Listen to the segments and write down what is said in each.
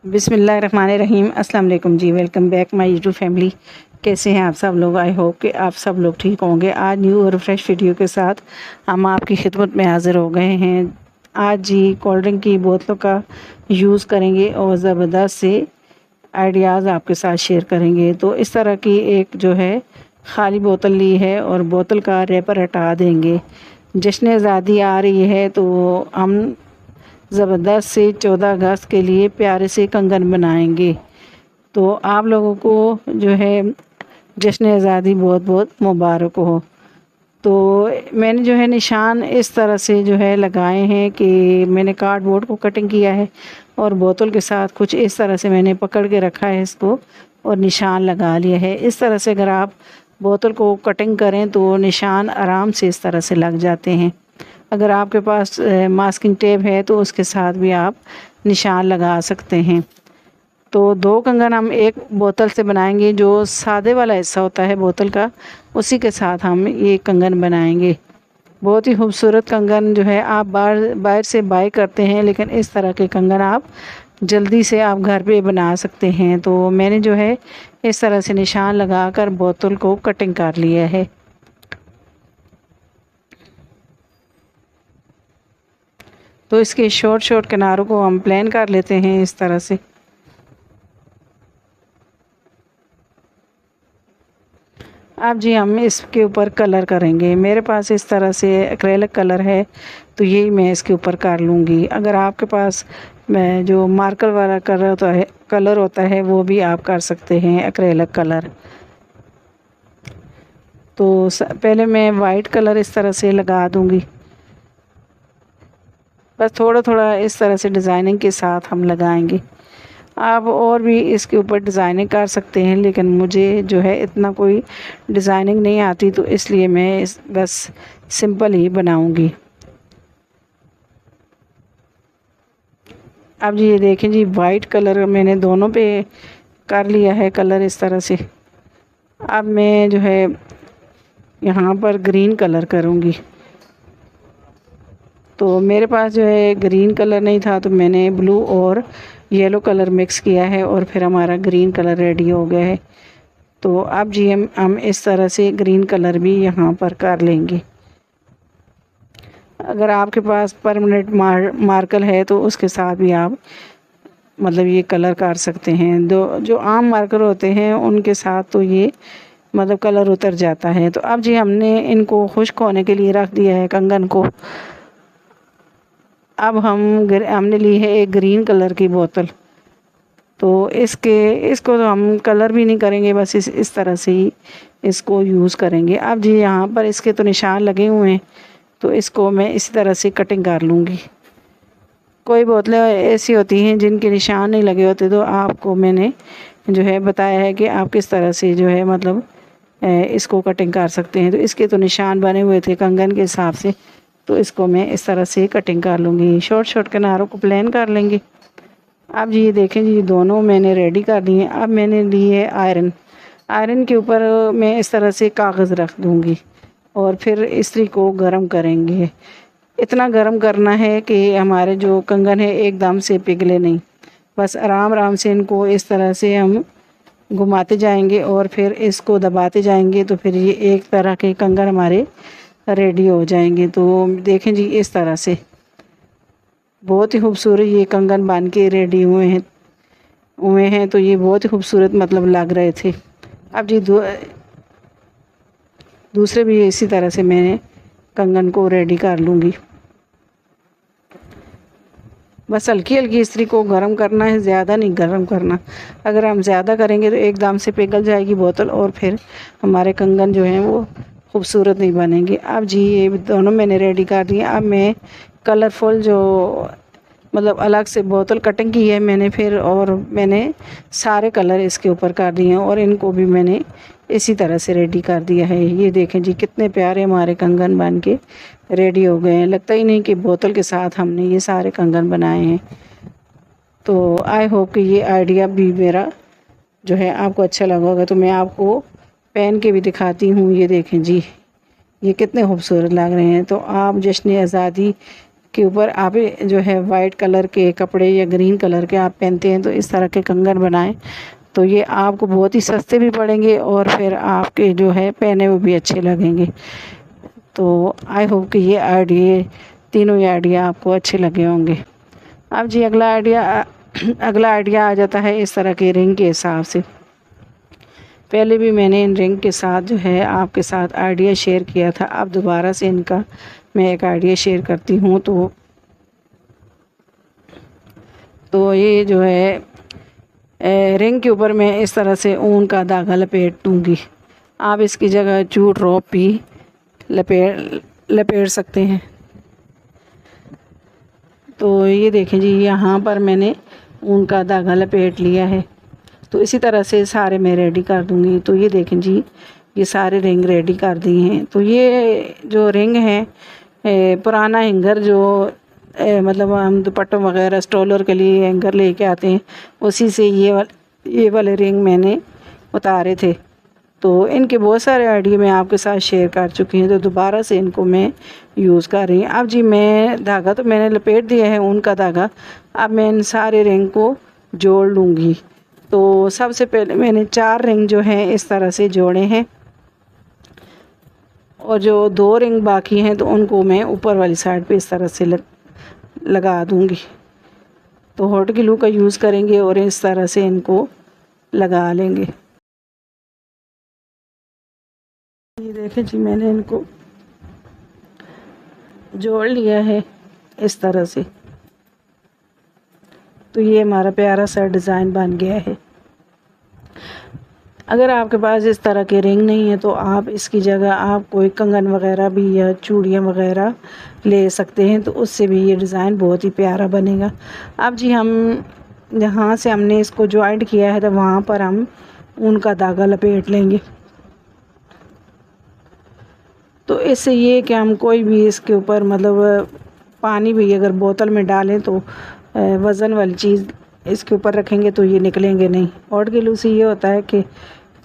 बिस्मिल्लाहिर्रहमानिर्रहीम। अस्सलाम वालेकुम जी। Welcome back my YouTube family. कैसे हैं आप सब लोग? आई होप कि आप सब लोग ठीक होंगे। आज न्यू और फ्रेश वीडियो के साथ हम आपकी खिदमत में हाज़िर हो गए हैं। आज जी कोल्ड ड्रिंक की बोतलों का यूज़ करेंगे और ज़बरदस्त से आइडियाज़ आपके साथ शेयर करेंगे। तो इस तरह की एक जो है ख़ाली बोतल ली है और बोतल का रैपर हटा देंगे। जश्न आज़ादी आ रही है तो हम ज़बरदस्त से 14 अगस्त के लिए प्यारे से कंगन बनाएंगे। तो आप लोगों को जो है जश्न आज़ादी बहुत बहुत मुबारक हो। तो मैंने जो है निशान इस तरह से जो है लगाए हैं कि मैंने कार्डबोर्ड को कटिंग किया है और बोतल के साथ कुछ इस तरह से मैंने पकड़ के रखा है इसको और निशान लगा लिया है। इस तरह से अगर आप बोतल को कटिंग करें तो निशान आराम से इस तरह से लग जाते हैं। अगर आपके पास मास्किंग टेप है तो उसके साथ भी आप निशान लगा सकते हैं। तो 2 कंगन हम एक बोतल से बनाएंगे। जो सादे वाला हिस्सा होता है बोतल का उसी के साथ हम ये कंगन बनाएंगे। बहुत ही खूबसूरत कंगन जो है आप बाहर से बाय करते हैं, लेकिन इस तरह के कंगन आप जल्दी से आप घर पे बना सकते हैं। तो मैंने जो है इस तरह से निशान लगाकर बोतल को कटिंग कर लिया है। तो इसके शॉर्ट किनारों को हम प्लेन कर लेते हैं इस तरह से। अब जी हम इसके ऊपर कलर करेंगे। मेरे पास इस तरह से एक्रेलिक कलर है तो यही मैं इसके ऊपर कर लूँगी। अगर आपके पास मैं जो मार्कर वाला कलर होता है वो भी आप कर सकते हैं, एक्रेलिक कलर। तो पहले मैं वाइट कलर इस तरह से लगा दूँगी। बस थोड़ा थोड़ा इस तरह से डिज़ाइनिंग के साथ हम लगाएंगे। आप और भी इसके ऊपर डिज़ाइनिंग कर सकते हैं, लेकिन मुझे जो है इतना कोई डिज़ाइनिंग नहीं आती, तो इसलिए मैं बस सिंपल ही बनाऊंगी। अब जी ये देखें जी, वाइट कलर मैंने दोनों पे कर लिया है कलर इस तरह से। अब मैं जो है यहाँ पर ग्रीन कलर करूँगी। तो मेरे पास जो है ग्रीन कलर नहीं था तो मैंने ब्लू और येलो कलर मिक्स किया है और फिर हमारा ग्रीन कलर रेडी हो गया है। तो अब जी हम इस तरह से ग्रीन कलर भी यहाँ पर कर लेंगे। अगर आपके पास परमानेंट मार्कर है तो उसके साथ भी आप मतलब ये कलर कर सकते हैं। जो आम मार्कर होते हैं उनके साथ तो ये मतलब कलर उतर जाता है। तो अब जी हमने इनको खुश्क होने के लिए रख दिया है कंगन को। अब हमने ली है एक ग्रीन कलर की बोतल। तो इसको तो हम कलर भी नहीं करेंगे, बस इस तरह से ही इसको यूज़ करेंगे। अब जी यहाँ पर इसके तो निशान लगे हुए हैं तो इसको मैं इसी तरह से कटिंग कर लूँगी। कोई बोतलें ऐसी होती हैं जिनके निशान नहीं लगे होते, तो आपको मैंने जो है बताया है कि आप किस तरह से जो है मतलब इसको कटिंग कर सकते हैं। तो इसके तो निशान बने हुए थे कंगन के हिसाब से, तो इसको मैं इस तरह से कटिंग कर लूँगी। शॉर्ट किनारों को प्लेन कर लेंगे। अब जी ये देखें जी, दोनों मैंने रेडी कर लिए हैं। अब मैंने ली है आयरन के ऊपर मैं इस तरह से कागज़ रख दूँगी और फिर इस्त्री को गर्म करेंगे। इतना गर्म करना है कि हमारे जो कंगन है एकदम से पिघले नहीं। बस आराम आराम से इनको इस तरह से हम घुमाते जाएंगे और फिर इसको दबाते जाएंगे, तो फिर ये एक तरह के कंगन हमारे रेडी हो जाएंगे। तो देखें जी इस तरह से बहुत ही खूबसूरत ये कंगन बन के रेडी हुए हैं। तो ये बहुत ही खूबसूरत मतलब लग रहे थे। अब जी दूसरे भी इसी तरह से मैंने कंगन को रेडी कर लूँगी। बस हल्की हल्की इस्त्री को गर्म करना है, ज़्यादा नहीं गर्म करना। अगर हम ज़्यादा करेंगे तो एकदम से पिघल जाएगी बोतल और फिर हमारे कंगन जो हैं वो खूबसूरत नहीं बनेंगे। अब जी ये दोनों मैंने रेडी कर दिए। अब मैं कलरफुल जो मतलब अलग से बोतल कटिंग की है मैंने फिर, और मैंने सारे कलर इसके ऊपर कर दिए हैं और इनको भी मैंने इसी तरह से रेडी कर दिया है। ये देखें जी कितने प्यारे हमारे कंगन बन के रेडी हो गए हैं। लगता ही नहीं कि बोतल के साथ हमने ये सारे कंगन बनाए हैं। तो आई होप कि ये आइडिया भी मेरा जो है आपको अच्छा लगा होगा। तो मैं आपको पहन के भी दिखाती हूँ। ये देखें जी ये कितने खूबसूरत लग रहे हैं। तो आप जश्न आज़ादी के ऊपर आप जो है वाइट कलर के कपड़े या ग्रीन कलर के आप पहनते हैं तो इस तरह के कंगन बनाएं, तो ये आपको बहुत ही सस्ते भी पड़ेंगे और फिर आपके जो है पहने हुए भी अच्छे लगेंगे। तो आई होप कि ये आइडिया, तीनों ही आइडिया आपको अच्छे लगे होंगे। अब जी अगला आइडिया आ जाता है इस तरह के रिंग के हिसाब से। पहले भी मैंने इन रिंग के साथ जो है आपके साथ आइडिया शेयर किया था, अब दोबारा से इनका मैं एक आइडिया शेयर करती हूँ। तो ये जो है रिंग के ऊपर मैं इस तरह से ऊन का धागा लपेट दूँगी। आप इसकी जगह जूट रोप भी लपेट सकते हैं। तो ये देखें जी, यहाँ पर मैंने ऊन का धागा लपेट लिया है। तो इसी तरह से सारे मैं रेडी कर दूँगी। तो ये देखें जी, ये सारे रिंग रेडी कर दिए हैं। तो ये जो रिंग है पुराना हैंगर जो मतलब हम दुपट्टों वगैरह स्टॉलर के लिए हैंगर लेके आते हैं, उसी से ये वाले रिंग मैंने उतारे थे। तो इनके बहुत सारे आइडिया मैं आपके साथ शेयर कर चुकी हूँ, तो दोबारा से इनको मैं यूज़ कर रही हूँ। अब जी मैं धागा तो मैंने लपेट दिया है ऊन का धागा, अब मैं इन सारे रिंग को जोड़ लूँगी। तो सबसे पहले मैंने 4 रिंग जो हैं इस तरह से जोड़े हैं और जो 2 रिंग बाकी हैं तो उनको मैं ऊपर वाली साइड पे इस तरह से लगा दूँगी। तो हॉट ग्लू का यूज़ करेंगे और इस तरह से इनको लगा लेंगे। ये देखें जी, मैंने इनको जोड़ लिया है इस तरह से। तो ये हमारा प्यारा सा डिज़ाइन बन गया है। अगर आपके पास इस तरह के रिंग नहीं है तो आप इसकी जगह आप कोई कंगन वगैरह भी या चूड़ियाँ वगैरह ले सकते हैं, तो उससे भी ये डिज़ाइन बहुत ही प्यारा बनेगा। अब जी हम जहाँ से हमने इसको जॉइंट किया है तो वहाँ पर हम ऊन का धागा लपेट लेंगे। तो इससे ये कि हम कोई भी इसके ऊपर मतलब पानी भी अगर बोतल में डालें तो वज़न वाली चीज़ इसके ऊपर रखेंगे तो ये निकलेंगे नहीं। हॉट ग्लू से ये होता है कि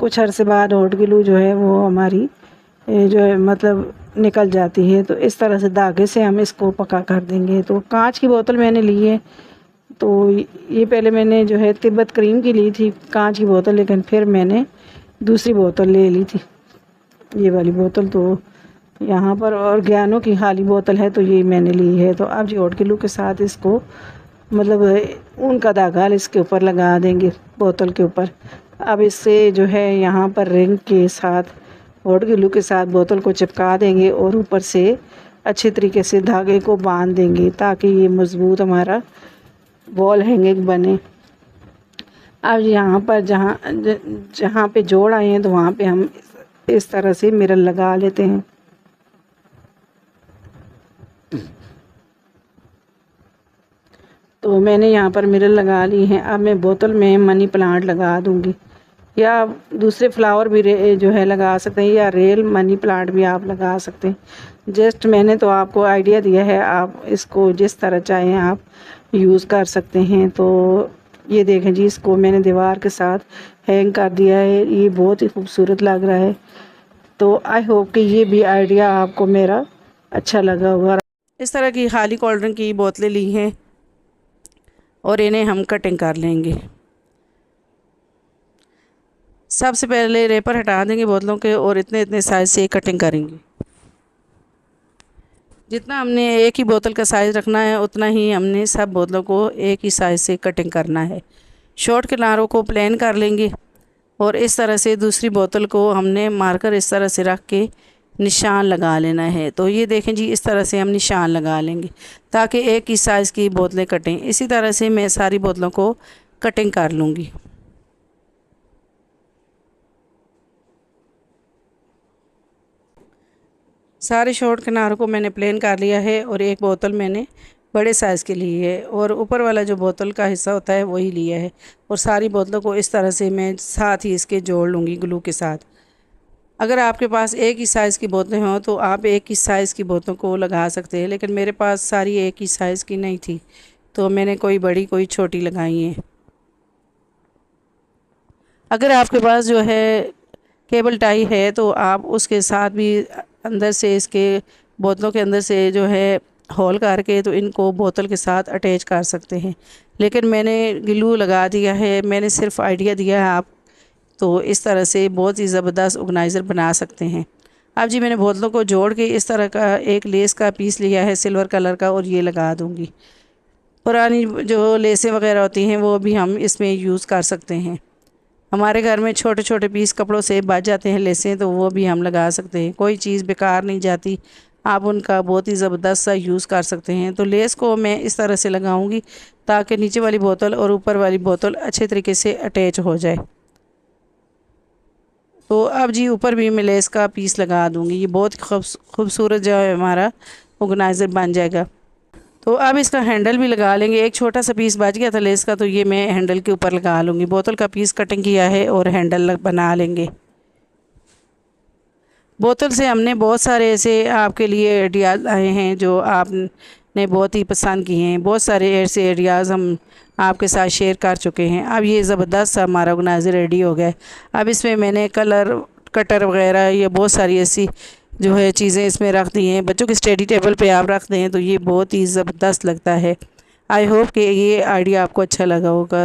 कुछ अरसे बाद हॉट ग्लू जो है वो हमारी जो है मतलब निकल जाती है। तो इस तरह से धागे से हम इसको पका कर देंगे। तो कांच की बोतल मैंने ली है। तो ये पहले मैंने जो है तिब्बत क्रीम की ली थी कांच की बोतल, लेकिन फिर मैंने दूसरी बोतल ले ली थी, ये वाली बोतल। तो यहाँ पर ऑर्गेनो की खाली बोतल है तो ये मैंने ली है। तो अब जी हॉट ग्लू के साथ इसको मतलब ऊन का धागा इसके ऊपर लगा देंगे बोतल के ऊपर। अब इससे जो है यहाँ पर रिंग के साथ हॉट ग्लू के साथ बोतल को चिपका देंगे और ऊपर से अच्छे तरीके से धागे को बांध देंगे ताकि ये मज़बूत हमारा वॉल हैंगिंग बने। अब यहाँ पर जहाँ पे जोड़ आए हैं तो वहाँ पे हम इस तरह से मिरर लगा लेते हैं। तो मैंने यहाँ पर मिरर लगा ली हैं। अब मैं बोतल में मनी प्लांट लगा दूँगी या दूसरे फ्लावर भी जो है लगा सकते हैं या रियल मनी प्लांट भी आप लगा सकते हैं। जस्ट मैंने तो आपको आइडिया दिया है, आप इसको जिस तरह चाहें आप यूज़ कर सकते हैं। तो ये देखें जी, इसको मैंने दीवार के साथ हैंग कर दिया है, ये बहुत ही खूबसूरत लग रहा है। तो आई होप कि ये भी आइडिया आपको मेरा अच्छा लगा होगा। इस तरह की खाली कोल्ड ड्रिंक की बोतलें ली हैं और इन्हें हम कटिंग कर लेंगे। सबसे पहले रेपर हटा देंगे बोतलों के और इतने इतने साइज़ से कटिंग करेंगे। जितना हमने एक ही बोतल का साइज़ रखना है उतना ही हमने सब बोतलों को एक ही साइज़ से कटिंग करना है। शॉर्ट किनारों को प्लेन कर लेंगे और इस तरह से दूसरी बोतल को हमने मार्कर इस तरह से रख के निशान लगा लेना है। तो ये देखें जी, इस तरह से हम निशान लगा लेंगे ताकि एक ही साइज़ की बोतलें कटें। इसी तरह से मैं सारी बोतलों को कटिंग कर लूँगी। सारे शॉर्ट किनारों को मैंने प्लेन कर लिया है और एक बोतल मैंने बड़े साइज़ के लिए है और ऊपर वाला जो बोतल का हिस्सा होता है वही लिया है। और सारी बोतलों को इस तरह से मैं साथ ही इसके जोड़ लूँगी ग्लू के साथ। अगर आपके पास एक ही साइज़ की बोतलें हों तो आप एक ही साइज़ की बोतलों को लगा सकते हैं, लेकिन मेरे पास सारी एक ही साइज़ की नहीं थी तो मैंने कोई बड़ी कोई छोटी लगाई हैं। अगर आपके पास जो है केबल टाई है तो आप उसके साथ भी अंदर से इसके बोतलों के अंदर से जो है होल करके तो इनको बोतल के साथ अटैच कर सकते हैं। लेकिन मैंने ग्लू लगा दिया है, मैंने सिर्फ आइडिया दिया है आप तो इस तरह से बहुत ही ज़बरदस्त ऑर्गेनाइज़र बना सकते हैं। अब जी मैंने बोतलों को जोड़ के इस तरह का एक लेस का पीस लिया है सिल्वर कलर का और ये लगा दूँगी। पुरानी जो लेसें वगैरह होती हैं वो भी हम इसमें यूज़ कर सकते हैं। हमारे घर में छोटे छोटे पीस कपड़ों से बच जाते हैं लेसें, तो वो भी हम लगा सकते हैं। कोई चीज़ बेकार नहीं जाती, आप उनका बहुत ही ज़बरदस्त सा यूज़ कर सकते हैं। तो लेस को मैं इस तरह से लगाऊंगी ताकि नीचे वाली बोतल और ऊपर वाली बोतल अच्छे तरीके से अटैच हो जाए। तो अब जी ऊपर भी मैं लेस का पीस लगा दूंगी। ये बहुत खूबसूरत जो है हमारा ऑर्गेनाइज़र बन जाएगा। तो अब इसका हैंडल भी लगा लेंगे। एक छोटा सा पीस बच गया था लेस का, तो ये मैं हैंडल के ऊपर लगा लूँगी। बोतल का पीस कटिंग किया है और हैंडल बना लेंगे। बोतल से हमने बहुत सारे ऐसे आपके लिए आइडियाज़ आए हैं जो आपने बहुत ही पसंद किए हैं। बहुत सारे ऐसे आइडियाज़ हम आपके साथ शेयर कर चुके हैं। अब ये ज़बरदस्त सा हमारा ऑर्गेनाइज़र रेडी हो गया है। अब इसमें मैंने कलर कटर वगैरह ये बहुत सारी ऐसी जो है चीज़ें इसमें रख दी हैं। बच्चों के स्टडी टेबल पे आप रख दें तो ये बहुत ही ज़बरदस्त लगता है। आई होप कि ये आइडिया आपको अच्छा लगा होगा।